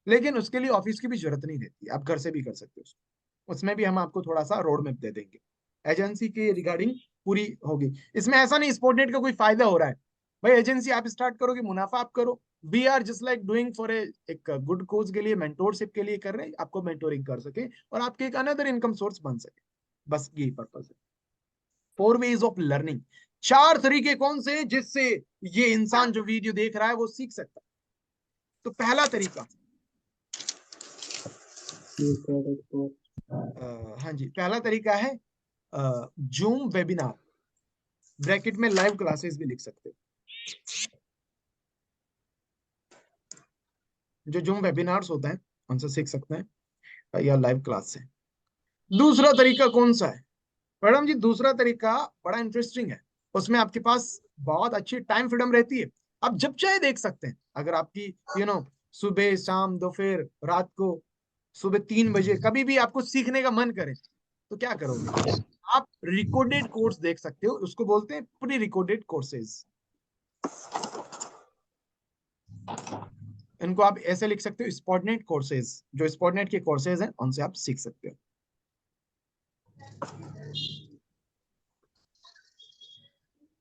लेकिन उसके लिए ऑफिस की भी जरूरत नहीं रहती, आप घर से भी कर सकते हो उसको। उसमें भी हम आपको थोड़ा सा रोड मैप दे देंगे, एजेंसी के रिगार्डिंग पूरी होगी। इसमें ऐसा नहीं स्पोर्टनेट का कोई फायदा हो रहा है भाई, एजेंसी आप स्टार्ट करोगे, मुनाफा आप करो। We are just like doing for एक गुड कोच के लिए, मेंटोरशिप के लिए कर रहे हैं, आपको मेंटोरिंग कर सके और आपके एक अनदर इनकम सोर्स बन सके, बस यही पर्पज है। 4 वेज ऑफ लर्निंग, 4 तरीके कौन से जिससे ये इंसान जो वीडियो देख रहा है वो सीख सकता है। तो पहला तरीका, हाँ जी, पहला तरीका है जूम वेबिनार, ब्रैकेट में लाइव क्लासेस भी लिख सकते हो, जो जूम वेबिनार्स होते हैं उनसे सीख सकते हैं, या लाइव क्लास से। दूसरा तरीका कौन सा है मैडम जी? दूसरा तरीका बड़ा इंटरेस्टिंग है, उसमें आपके पास बहुत अच्छी टाइम फ्रीडम रहती है, आप जब चाहे देख सकते हैं। अगर आपकी सुबह, शाम, दोपहर, रात को, सुबह 3 बजे कभी भी आपको सीखने का मन करे तो क्या करोगे? आप रिकॉर्डेड कोर्स देख सकते हो, उसको बोलते हैं प्री रिकॉर्डेड कोर्सेज। इनको आप ऐसे लिख सकते हो, स्पॉटनेट कोर्सेज, जो स्पॉटनेट के कोर्सेज हैं उनसे आप सीख सकते हो।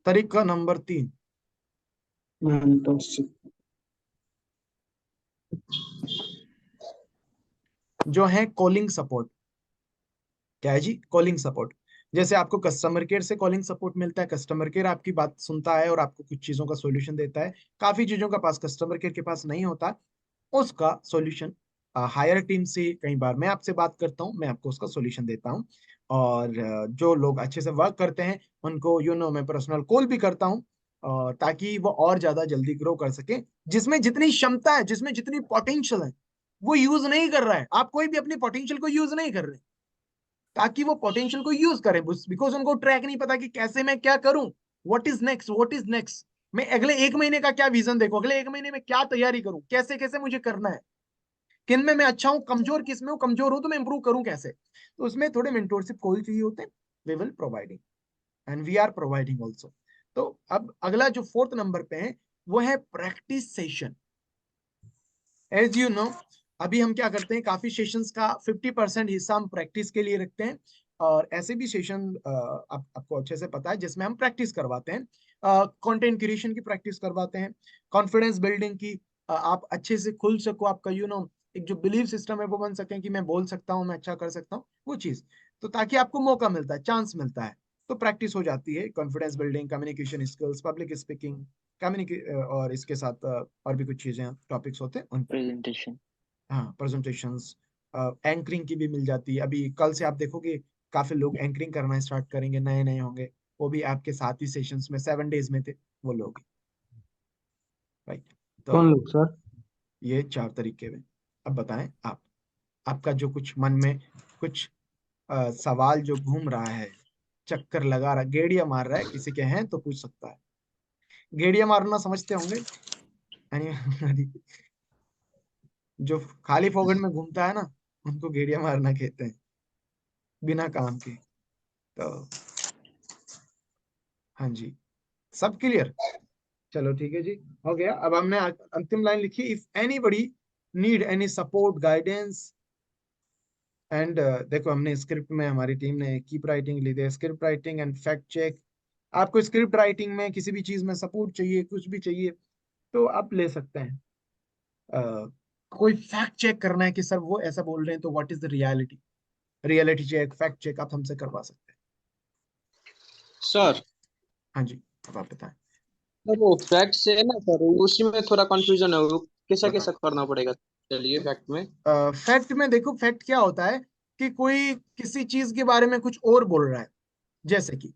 तरीका नंबर 3, जो है कॉलिंग सपोर्ट। क्या है जी? Calling support. जैसे आपको कस्टमर केयर से कॉलिंग सपोर्ट मिलता है, कस्टमर केयर आपकी बात सुनता है और आपको कुछ चीजों का सॉल्यूशन देता है। काफी चीजों का पास कस्टमर केयर के पास नहीं होता, उसका सॉल्यूशन हायर टीम से कई बार मैं आपसे बात करता हूं, मैं आपको उसका सॉल्यूशन देता हूं। और जो लोग अच्छे से वर्क करते हैं उनको मैं पर्सनल कॉल भी करता हूं, और ताकि वो और ज्यादा जल्दी ग्रो कर सके। जिसमें जितनी क्षमता है, जिसमें जितनी पोटेंशियल है, वो यूज नहीं कर रहा है। आप कोई भी अपनी पोटेंशियल को यूज नहीं कर रहे, ताकि वो पोटेंशियल को यूज करें, बिकॉज उनको ट्रैक नहीं पता कि कैसे मैं क्या करूं, what is next, what is next, मैं अगले 1 महीने का क्या विजन देखो, अगले 1 महीने में क्या तैयारी करूं, कैसे कैसे मुझे करना है, किन में मैं अच्छा हूं, कमजोर किस में हूं, कमजोर हूं तो मैं इंप्रूव करूं कैसे। तो उसमें थोड़े मेंटोरशिप कॉल चाहिए होते हैं, we will providing and we are providing also. तो अब अगला जो 4th नंबर पे है वो है practice session. As you know, अभी हम क्या करते हैं, काफी सेशंस का 50% हिस्सा हम प्रैक्टिस के लिए रखते हैं, और ऐसे भी सेशन आपको अच्छे से पता है जिसमें हम प्रैक्टिस करवाते हैं, कंटेंट क्रिएशन की प्रैक्टिस करवाते हैं, कॉन्फिडेंस बिल्डिंग की, आप अच्छे से खुल सको, आपका एक जो बिलीव सिस्टम है वो बन सके कि मैं बोल सकता हूँ, मैं अच्छा कर सकता हूँ, वो चीज। तो ताकि आपको मौका मिलता है, चांस मिलता है, तो प्रैक्टिस हो जाती है, confidence building, communication skills, public speaking, और इसके साथ और भी कुछ चीजें, टॉपिक्स होते हैं उन पर। प्रेजेंटेशन। हाँ, प्रेजेंटेशंस, एंकरिंग की भी मिल जाती है। अभी कल से आप देखोगे काफी लोग एंकरिंग करना स्टार्ट करेंगे, नए नए होंगे, वो भी आपके साथ ही सेशंस में 7 डेज में थे वो लोग, राइट? तो कौन लोग सर? ये 4 तरीके में। अब बताएं आप, आपका जो कुछ मन में कुछ सवाल जो घूम रहा है, चक्कर लगा रहा, गेड़िया मार रहा है, किसी के हैं तो पूछ सकता है। गेड़िया मारना समझते होंगे यानी जो खाली फोगट में घूमता है ना, उनको गेड़िया मारना कहते हैं, बिना काम के। तो हाँ जी, सब क्लियर? चलो ठीक है जी, हो गया। अब हमने अंतिम लाइन लिखी, if anybody need any support guidance and, देखो हमने स्क्रिप्ट में, हमारी टीम ने कीप राइटिंग ली थी, script writing and fact check. आपको स्क्रिप्ट राइटिंग में किसी भी चीज में सपोर्ट चाहिए, कुछ भी चाहिए, तो आप ले सकते हैं। कोई फैक्ट चेक करना है कि सर वो ऐसा बोल रहे हैं तो what is the reality, reality check, fact check आप हमसे करवा सकते हैं। सर। हाँ जी, अब आप बताएं। सर वो फैक्ट से है ना सर, उसी में थोड़ा कंफ्यूजन है, वो कैसा बताओ। कैसा करना पड़ेगा? चलिए फैक्ट में। फैक्ट में देखो, फैक्ट क्या होता है कि कोई किसी चीज के बारे में कुछ और बोल रहा है। जैसे कि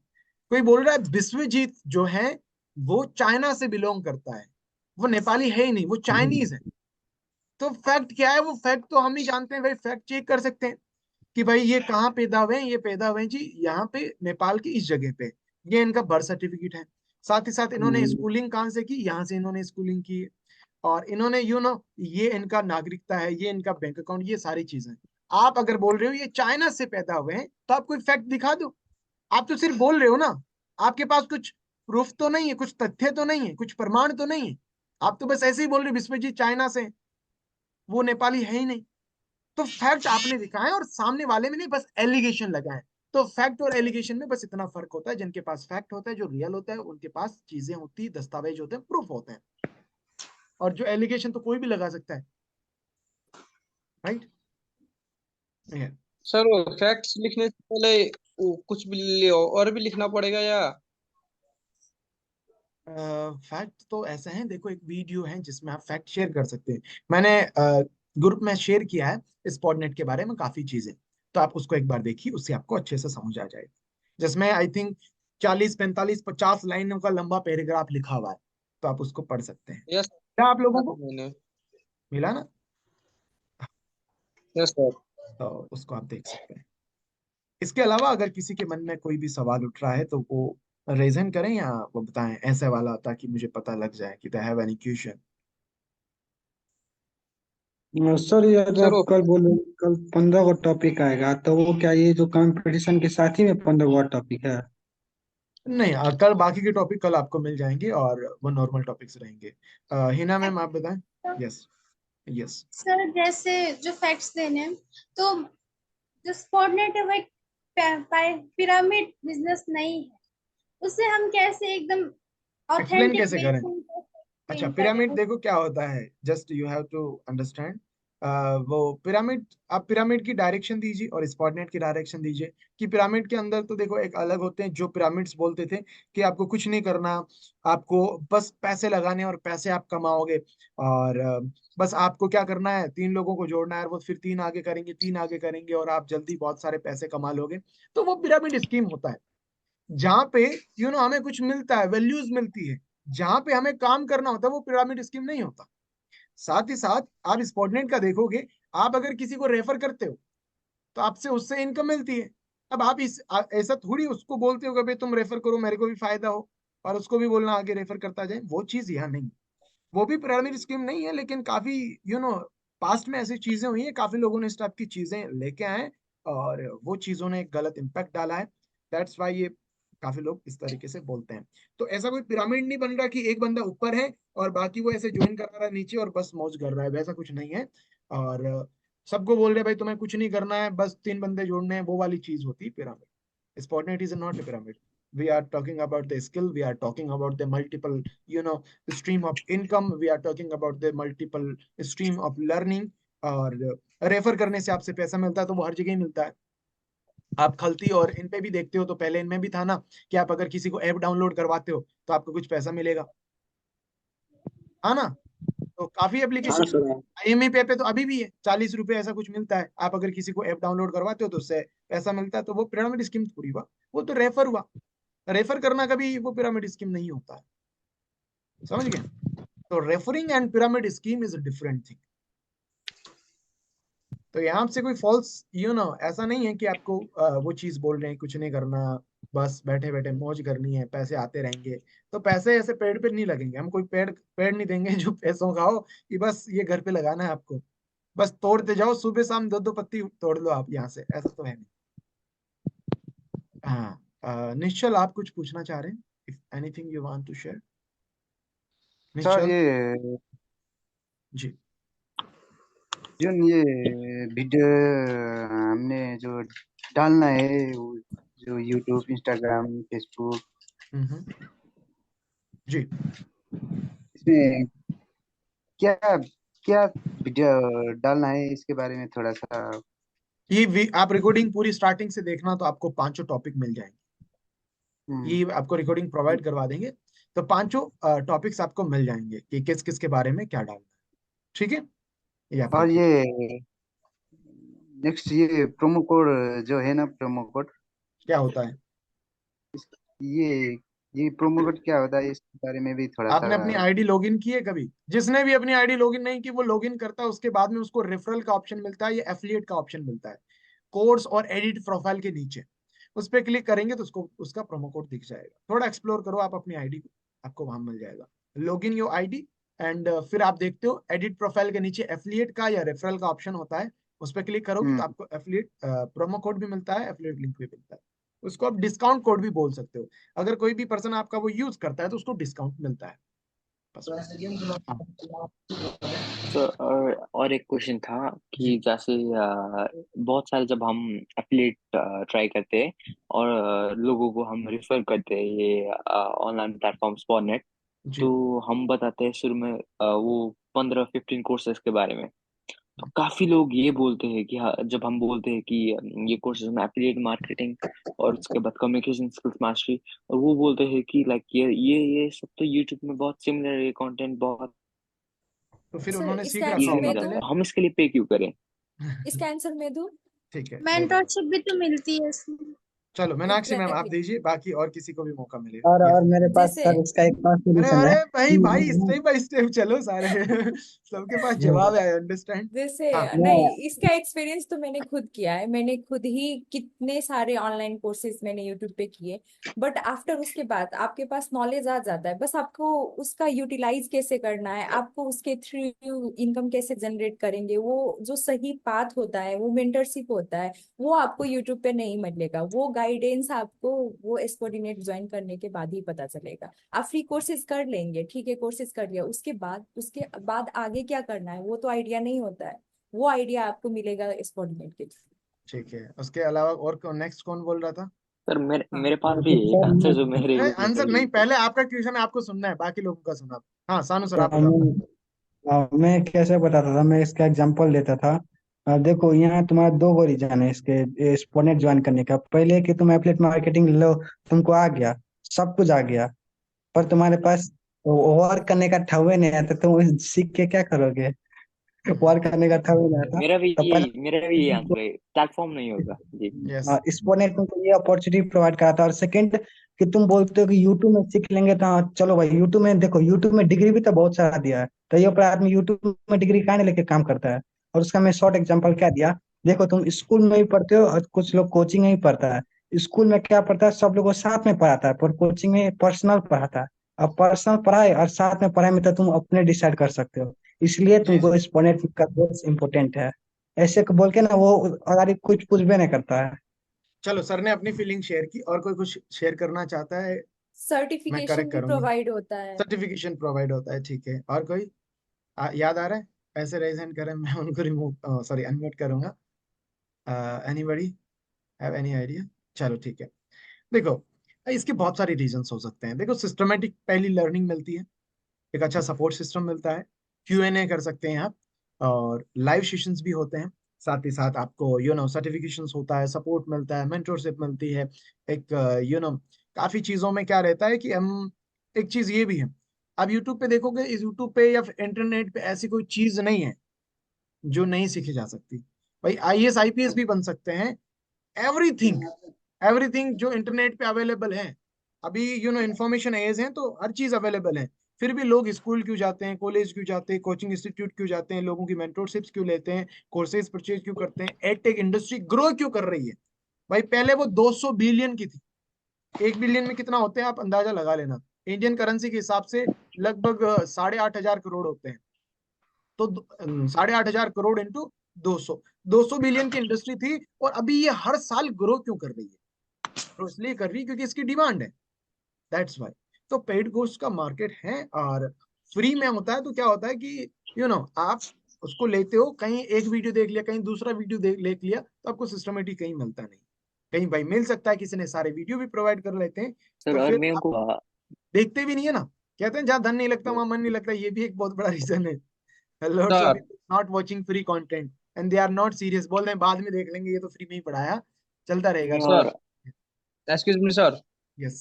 कोई बोल रहा है विश्वजीत जो है वो चाइना से बिलोंग करता है, वो नेपाली है ही नहीं, वो चाइनीज है। तो फैक्ट क्या है, वो फैक्ट तो हम ही जानते हैं भाई, फैक्ट चेक कर सकते हैं कि भाई ये कहाँ पैदा हुए हैं, ये पैदा हुए हैं जी यहाँ पे नेपाल की इस जगह पे, ये इनका बर्थ सर्टिफिकेट है। साथ ही साथ इन्होंने स्कूलिंग कहाँ से की, यहाँ से इन्होंने स्कूलिंग की है। और इन्होंने ये इनका नागरिकता है, ये इनका बैंक अकाउंट, ये सारी चीजें। आप अगर बोल रहे हो ये चाइना से पैदा हुए हैं, तो आप कोई फैक्ट दिखा दो। आप तो सिर्फ बोल रहे हो ना, आपके पास कुछ प्रूफ तो नहीं है, कुछ तथ्य तो नहीं है, कुछ प्रमाण तो नहीं है। आप तो बस ऐसे ही बोल रहे हो विश्वजीत चाइना से हैं, वो नेपाली है ही नहीं। तो फैक्ट आपने दिखाए और सामने वाले में नहीं, बस एलिगेशन लगाए। तो फैक्ट और एलिगेशन में बस इतना फर्क होता है, जिनके पास फैक्ट होता है, जो रियल होता है, उनके पास चीजें होती है, दस्तावेज होते हैं, प्रूफ होते हैं। और जो एलिगेशन तो कोई भी लगा सकता है, राइट। सर वो फैक्ट्स लिखने से पहले कुछ भी और भी लिखना पड़ेगा या? फैक्ट तो ऐसा है, देखो एक वीडियो है जिसमें आप फैक्ट शेयर कर सकते हैं। मैंने ग्रुप में शेयर किया है इस पॉडनेट के बारे में काफी चीजें, तो आप उसको एक बार देखिए, उससे आपको अच्छे से समझ आ जाएगा। जिसमें आई थिंक 40 45 50 लाइनों का लंबा पैराग्राफ लिखा हुआ है, तो आप उसको पढ़ सकते हैं। यस क्या आप लोगों को मैंने। मिला ना? Yes sir. तो उसको आप देख सकते हैं। इसके अलावा अगर किसी के मन में कोई भी सवाल उठ रहा है तो वो रेजन करें या वो बताएं ऐसे वाला, ताकि मुझे पता लग जाए कि they have any question. Sir ये जो सर आप वो कल बोले कल 15 को टॉपिक आएगा, तो वो क्या ये जो कंपटीशन के साथ ही में 15 को टॉपिक है? नहीं, कल बाकी के टॉपिक कल आपको मिल जाएंगे और वो नॉर्मल टॉपिक्स रहेंगे। हिना मैम आप बताएं। Yes yes. सर जैसे जो फैक्ट्स देने हैं, तो जो स्पॉटनेट है वो एक पिरामिड बिजनेस नहीं है। उसे हम कैसे एकदम एक्सप्लेन ऑथेंटिक कैसे वे करें? से अच्छा, एक्सप्लेन करें पिरामिड वो। देखो क्या होता है, just you have to understand. वो पिरामिड, आप पिरामिड की डायरेक्शन दीजिए और स्पॉटनेट की डायरेक्शन दीजिए। कि पिरामिड के अंदर तो देखो एक अलग होते हैं, जो पिरामिड्स बोलते थे कि आपको कुछ नहीं करना, आपको बस पैसे लगाने और पैसे आप कमाओगे। और बस आपको क्या करना है, 3 लोगों को जोड़ना है और वो फिर 3 आगे करेंगे, 3 आगे करेंगे और आप जल्दी बहुत सारे पैसे कमा लोगे। तो वो पिरामिड स्कीम होता है, जहां पे हमें कुछ मिलता है, वैल्यूज मिलती है। जहां पे हमें काम करना होता है वो पिरामिड स्कीम नहीं होता। साथ ही साथ आप स्पॉटनेट का देखोगे, आप अगर किसी को रेफर करते हो तो आपसे उससे इनकम मिलती है। अब आप ऐसा थोड़ी उसको बोलते हो कि भाई तुम रेफर करो मेरे को भी फायदा हो, और उसको भी बोलना आगे रेफर करता जाए, वो चीज यहाँ नहीं। वो भी पिरामिड स्कीम नहीं है, लेकिन काफी पास्ट में ऐसी चीजें हुई है, काफी लोगों ने इस टाइप की चीजें लेके आए और वो चीजों ने एक गलत इम्पैक्ट डाला है। दैट्स वाई ये काफी लोग इस तरीके से बोलते हैं। तो ऐसा कोई पिरामिड नहीं बन रहा कि एक बंदा ऊपर है और बाकी वो ऐसे ज्वाइन करा रहा है नीचे और बस मौज कर रहा है, वैसा कुछ नहीं है। और सबको बोल रहे भाई तुम्हें कुछ नहीं करना है, बस 3 बंदे जोड़ने हैं, वो वाली चीज होती है pyramid. Spotnet is not a pyramid. We are talking about the skill, we are talking about the multiple you know stream of income, we are talking about the multiple stream of learning। और refer करने से आपसे पैसा मिलता है तो वो हर जगह ही मिलता है। आप खलती और इन पे भी देखते हो तो पहले इनमें भी था ना, कि आप अगर किसी को ऐप डाउनलोड करवाते हो तो आपको कुछ पैसा मिलेगा, हाँ ना? तो काफी हाँ एप्लीकेशन, सर। IME पे तो अभी भी है, 40 रुपए ऐसा कुछ मिलता है। आप अगर किसी को ऐप डाउनलोड करवाते हो तो उससे पैसा मिलता है। तो वो पिरामिड स्कीम थोड़ी हुआ, वो तो रेफर हुआ। रेफर करना कभी वो पिरामिड स्कीम नहीं होता है, समझ गए? तो referring and pyramid scheme is a different thing. तो यहाँ से कोई फॉल्स ऐसा नहीं है कि आपको वो चीज बोल रहे हैं कुछ नहीं करना, बस बैठे बैठे मौज करनी है, पैसे आते रहेंगे। तो पैसे ऐसे पेड़ पे नहीं लगेंगे, हम कोई पेड़ पेड़ नहीं देंगे जो पैसों का हो कि बस ये घर पे लगाना है आपको, बस तोड़ते जाओ, सुबह शाम 2 2 पत्ती तोड़ लो आप यहाँ से, ऐसा तो है नहीं। हाँ, निश्चल आप कुछ पूछना चाह रहे हैं? If anything you want to share, sir Nishchal ये जी। ये वीडियो हमने जो डालना है जो यूट्यूब, इंस्टाग्राम, फेसबुक, हम्म, जी। इसमें क्या क्या वीडियो डालना है, इसके बारे में थोड़ा सा। आप रिकॉर्डिंग पूरी स्टार्टिंग से देखना तो आपको 5 टॉपिक मिल जाएंगे। हम्म, ये आपको रिकॉर्डिंग प्रोवाइड करवा देंगे, तो 5 टॉपिक्स आपको मिल जाएंगे कि किस किस के बारे में क्या डालना है। ठीक है, ये आप और देखिए। ये नेक्स्ट ये प्रोमो कोड जो है ना, प्रोमो कोड क्या होता है? ये ये प्रोमो कोड क्या होता है, इस बारे में भी थोड़ा सा। आपने अपनी आईडी लॉगिन की है कभी? जिसने भी अपनी आईडी लॉगिन नहीं की वो लॉगिन करता है, उसके बाद में उसको रेफरल का ऑप्शन मिलता है या एफिलिएट का ऑप्शन मिलता है कोर्स और एडिट प्रोफाइल के नीचे। उस पर क्लिक करेंगे तो उसको उसका प्रोमो कोड दिख जाएगा। थोड़ा एक्सप्लोर करो आप अपनी आईडी को, आपको वहां मिल जाएगा। लॉगिन योर आईडी एंड फिर आप देखते हो एडिट प्रोफाइल के नीचे एफिलिएट का या रेफरल का ऑप्शन होता है। उस पर क्लिक करोगे तो आपको एफिलिएट प्रोमो कोड भी मिलता है, एफिलिएट लिंक भी मिलता है। उसको आप डिस्काउंट कोड भी बोल सकते हो। अगर कोई भी पर्सन आपका वो यूज करता है तो उसको डिस्काउंट मिलता है। बस हाँ। तो और एक क्वेश्चन था कि जैसे बहुत सारे जब हम एफिलिएट ट्राई करते हैं और लोगों को हम रिफर करते हैं ये ऑनलाइन प्लेटफॉर्म स्पॉटनेट, जी तो हम बताते हैं शुरू में वो 15-15 कोर्सेज के बारे में। तो काफी लोग ये बोलते हैं कि हाँ, जब हम बोलते हैं कि ये कोर्सेज में एफिलिएट मार्केटिंग और उसके बाद कम्युनिकेशन स्किल्स मास्टरी, और वो बोलते हैं कि लाइक ये सब तो यूट्यूब में बहुत सिमिलर है, ये कंटेंट बहुत तो फिर सर उन्होंने इसका सीख रखा आंसर इजी होगा मिल मैं जाता दूं? है, हम इसके लिए पे क्यों करें? इसका आंसर मैं दूं? ठीक है दे दो। मेंटरशिप भी तो मिलती है इसमें। चलो मीनाक्षी मैम आप एग्जैक्टली। दीजिए, बाकी और किसी को भी मौका मिलेगा। यस। और मेरे पास जैसे सर इसका एक और अरे सोल्यूशन है अरे भाई भाई कि स्टेप बाय स्टेप चलो सारे सबके पास जवाब है, आई अंडरस्टैंड। जैसे हाँ नहीं, मैं इसका एक्सपीरियंस तो मैंने खुद किया है। मैंने खुद ही कितने सारे ऑनलाइन कोर्सेज मैंने यूट्यूब पे किए। बट आफ्टर उसके बाद आपके पास नॉलेज आ जाता है, बस आपको उसका यूटिलाइज कैसे करना है, आपको उसके थ्रू इनकम कैसे जनरेट करेंगे, वो जो सही पाथ होता है, वो मेंटरशिप होता है, वो आपको यूट्यूब पे नहीं मिलेगा। वो गाइडेंस आपको वो एस्पोर्टिनेट ज्वाइन करने के बाद ही पता चलेगा। आप फ्री कोर्सेज कर लेंगे, ठीक है, कोर्सेज कर लिया, उसके बाद आगे क्या करना है वो तो आइडिया नहीं होता है। वो आइडिया आपको मिलेगा स्पॉटलाइट के थ्रू। ठीक है, उसके अलावा और कौन, नेक्स्ट कौन बोल रहा था? सर मेरे हाँ मेरे पास भी तो है एक सर आंसर जो मैं नहीं आंसर नहीं, रेगुलरली। पहले आपका क्वेश्चन है, आपको सुनना है, बाकी लोगों का सुना। हाँ सानू सर आप बताओ। मैं कैसे बताता था, मैं इसका एग्जांपल देता था। देखो यहाँ तुम्हारा दो गो रीजन है इसके स्पोनेट ज्वाइन करने का। पहले कि तुम एफिलिएट मार्केटिंग लो, तुमको आ गया, सब कुछ आ गया, पर तुम्हारे पास वर्क करने का ठवे नहीं आता, तुम सीख के क्या करोगे? वर्क करने का ठवे नहीं आता। तो मेरा भी ये पहला आंसर है, प्लेटफॉर्म नहीं होगा जी। यस। एक्सपोनेंट तुमको ये अपॉर्चुनिटी प्रोवाइड कराता है। और सेकंड कि तुम बोलते हो कि यूट्यूब में सीख लेंगे, तो हाँ, चलो भाई यूट्यूब में देखो, यूट्यूब में डिग्री भी तो बहुत सारा दिया है, तो ये पर आदमी यूट्यूब में डिग्री काहे लेके काम करता है? और उसका मैं शॉर्ट एग्जांपल क्या दिया, देखो तुम स्कूल में भी पढ़ते हो और कुछ लोग कोचिंग में ही पढ़ता है। स्कूल में क्या पढ़ता है, सब लोगों को साथ में पढ़ाता है, पर कोचिंग में पर्सनल पढ़ाता है। अब पर्सनल पढ़ाई और साथ में पढ़ाई में तो तुम अपने डिसाइड कर सकते हो, इसलिए जी तुमको जी। एक्सपोनेंट का कोर्स इम्पोर्टेंट है। ऐसे को बोल के ना वो अगर कुछ कुछ भी नहीं करता है। चलो सर ने अपनी फीलिंग शेयर की, और कोई कुछ शेयर करना चाहता है? मैं सर्टिफिकेशन करेक्ट भी करूंगा। प्रोवाइड होता है। सर्टिफिकेशन प्रोवाइड होता है, ठीक है। और कोई याद आ रहा है? ऐसे रेज हैंड करें, मैं उनको रिमूव सॉरी अनम्यूट करूंगा। Anybody have any idea? चलो ठीक है। देखो इसके बहुत सारे रीजंस हो सकते हैं। देखो सिस्टमेटिक पहली लर्निंग मिलती है, एक अच्छा सपोर्ट सिस्टम मिलता है, Q&A कर सकते हैं आप, और लाइव सेशंस भी होते हैं। साथ ही साथ आपको सर्टिफिकेशंस होता है, सपोर्ट मिलता है, मेंटरशिप मिलती है। एक काफी चीजों में क्या रहता है कि हम, एक चीज ये भी है, आप यूट्यूब पे देखोगे, इस यूट्यूब पे या इंटरनेट पे ऐसी कोई चीज नहीं है जो नहीं सीखी जा सकती। भाई IAS IPS भी बन सकते हैं। एवरीथिंग, एवरीथिंग जो इंटरनेट पे अवेलेबल है, अभी इंफॉर्मेशन एज है तो हर चीज अवेलेबल है। फिर भी लोग स्कूल क्यों जाते हैं, कॉलेज क्यों जाते हैं, कोचिंग इंस्टीट्यूट क्यों जाते हैं, लोगों की मेंटरशिप्स क्यों लेते हैं, कोर्सेज परचेज क्यों करते हैं, एडटेक इंडस्ट्री ग्रो क्यों कर रही है? भाई पहले वो 200 बिलियन की थी, 1 बिलियन में कितना होते हैं आप अंदाजा लगा लेना। इंडियन करेंसी के हिसाब से लगभग 8,500 करोड़ होते हैं। तो 8,500 करोड़ इंटू 200 बिलियन की इंडस्ट्री थी, और अभी ये हर साल ग्रो क्यों कर रही है? तो इसलिए कर रही है क्योंकि इसकी डिमांड है, दैट्स वाई। तो पेड कोर्स का मार्केट है, और फ्री में होता है तो क्या होता है कि आप उसको लेते हो, कहीं एक वीडियो देख लिया, कहीं दूसरा वीडियो देख लिया, तो आपको सिस्टमेटिक कहीं मिलता नहीं। कहीं भाई मिल सकता है, किसी ने सारे वीडियो भी प्रोवाइड कर लेते हैं, सर तो और फिर मैं आप उनको देखते भी नहीं है ना। कहते हैं जहाँ धन नहीं लगता वहां मन नहीं लगता, ये भी एक बहुत बड़ा रीजन है। lots of sir people not watching free content and they are not serious, बोल रहे हैं बाद में देख लेंगे, ये तो फ्री में ही पढ़ाया, चलता रहेगा मैं तो। Sir excuse me sir. Yes.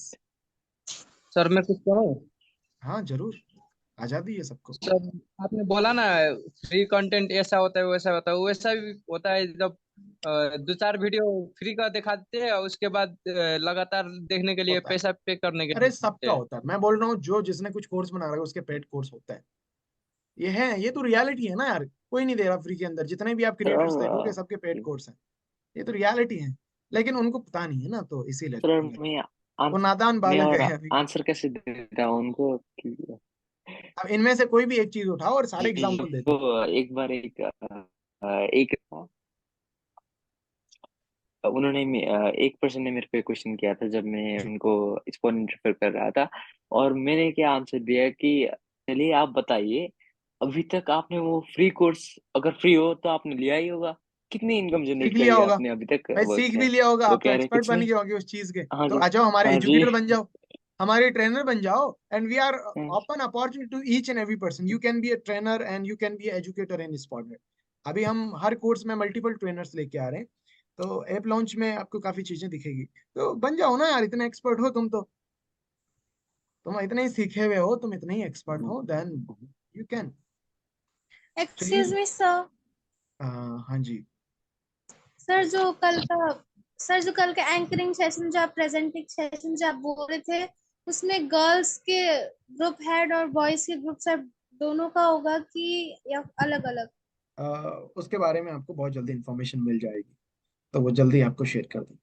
Sir मैं कुछ कहूँ? हाँ जरूर, आजादी है सबको। सर आपने बोला ना फ्री कंटेंट ऐसा होता है वैसा होता है, वैसा भी होता है जब दो चार वीडियो फ्री का दिखाते हैं और उसके बाद लगातार देखने के लिए होता है। पैसा पे करने के लिए अरे बोलते सबका हैं। होता है, मैं बोल रहा हूँ जो जिसने कुछ कोर्स बना रहा है उसके पेड कोर्स होता है। ये है, ये तो रियलिटी है ना यार, कोई नहीं दे रहा फ्री के अंदर, जितने भी आप क्रिएटर्स देखोगे सर सबके पेड कोर्स हैं। ये तो रियलिटी है, लेकिन उनको पता नहीं है ना, तो इसीलिए सर बोल रहे हैं। मैं वो नादान मैं बालक और है अभी। आंसर कैसे देता हूँ उनको अब इनमें से कोई भी एक चीज उठाओ और सारे कि एग्जाम्पल दे दो। वो एक बार एक उन्होंने एक पर्सन ने मेरे पे क्वेश्चन किया था जब मैं जी। उनको एक्सपोनेंट रेफर कर रहा था, और मैंने क्या आंसर दिया कि चलिए आप बताइए, अभी तक आपने वो फ्री कोर्स, अगर फ्री हो तो आपने लिया ही होगा, कितनी इनकम सीख जनरेट लिया करी होगा आपने अभी तक भाई, वर्क सीख से। भी लिया होगा, वो आप तो कह रहे एक्सपर्ट कुछ बन नहीं। गए होंगे उस चीज के, हाँ तो जी। आ जाओ हमारे हाँ जी। एजुकेटर बन जाओ, हमारे ट्रेनर बन जाओ। एंड वी आर हाँ, open opportunity to each and every person, you can be a trainer and you can be educator in Spotnet. अभी हम हर कोर्स में मल्टीपल ट्रेनर्स लेके आ रहे हैं, तो ऐप लॉन्च में आपको काफी चीजें दिखेगी, तो बन जाओ ना यार, इतने एक्सपर्ट हो तुम तो, तुम इतने ही सीखे हुए हो, तुम इतने ही एक्सपर्ट हो, देन यू कैन। चलिए। Excuse me sir. हाँ जी। सर जो कल का सर जो कल का एंकरिंग सेशन, जो आप प्रेजेंटिंग सेशन जो आप बोल रहे थे, उसमें गर्ल्स के ग्रुप हेड और बॉयज के ग्रुप हेड दोनों का होगा कि या अलग अलग? उसके बारे में आपको बहुत जल्दी इंफॉर्मेशन मिल जाएगी, तो वो जल्दी आपको शेयर कर दूँ।